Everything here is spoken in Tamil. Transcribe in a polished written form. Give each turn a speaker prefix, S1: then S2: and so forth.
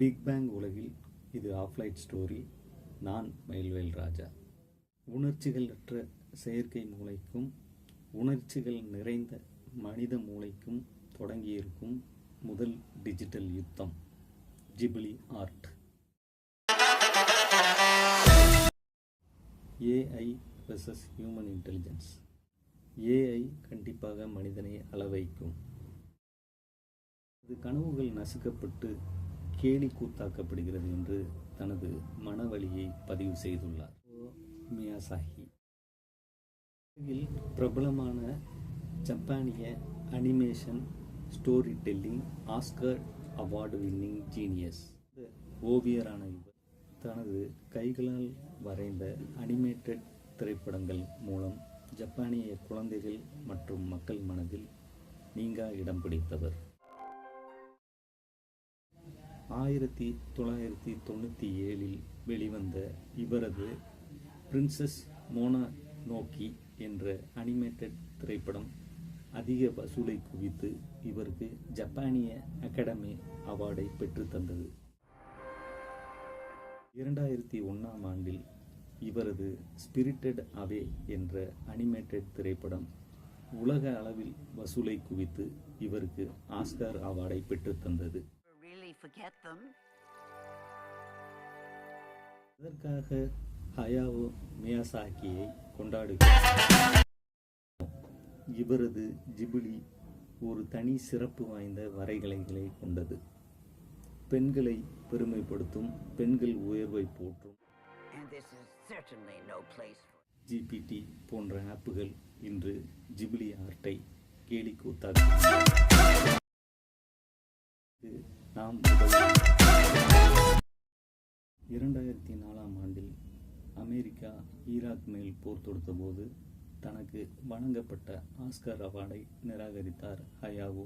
S1: பிக் பேங் உலகில் இது ஆஃப்லைட் ஸ்டோரி. நான் மயில்வேல் ராஜா. உணர்ச்சிகளற்ற செயற்கை மூளைக்கும் உணர்ச்சிகள் நிறைந்த மனித மூளைக்கும் தொடங்கியிருக்கும் முதல் டிஜிட்டல் யுத்தம் Ghibli art. AI versus human intelligence. AI கண்டிப்பாக மனிதனை அளவைக்கும். அது கனவுகள் நசுக்கப்பட்டு கேலி கூத்தாக்கப்படுகிறது என்று தனது மனவலியை பதிவு செய்துள்ளார் மியாசாகி. பிரபலமான ஜப்பானிய animation storytelling Oscar award winning genius ஓவியரான இவர் தனது கைகளால் வரைந்த அனிமேட்டட் திரைப்படங்கள் மூலம் ஜப்பானிய குழந்தைகள் மற்றும் மக்கள் மனதில் நீங்கா இடம் பிடித்தவர். 1997 வெளிவந்த இவரது பிரின்சஸ் மோனோனோகி என்ற அனிமேட்டட் திரைப்படம் அதிக வசூலை குவித்து இவருக்கு ஜப்பானிய அகாடமி அவார்டை பெற்றுத்தந்தது. 2001 ஆண்டில் இவரது ஸ்பிரிட்டட் அவே என்ற அனிமேட்டட் திரைப்படம் உலக அளவில் வசூலை குவித்து இவருக்கு ஆஸ்கர் அவார்டை பெற்றுத்தந்தது. அதற்காக ஹயாவோ மியாசாகியை கொண்டாடுகிறார். இவரது ஜிப்லி ஒரு தனி சிறப்பு வாய்ந்த வரைகலைகளை கொண்டது. பெண்களை பெருமைப்படுத்தும், பெண்கள் உயர்வை போற்றும் ஜிபிடி போன்ற ஆப்புகள் இன்று ஜிப்லி ஆர்ட்டை கேலி கூத்தாக்குகின்றன. நாம் 2004 ஆண்டில் அமெரிக்கா ஈராக் மேல் போர் தொடுத்த போது தனக்கு வழங்கப்பட்ட ஆஸ்கர் அவார்டை நிராகரித்தார் ஹயாவோ.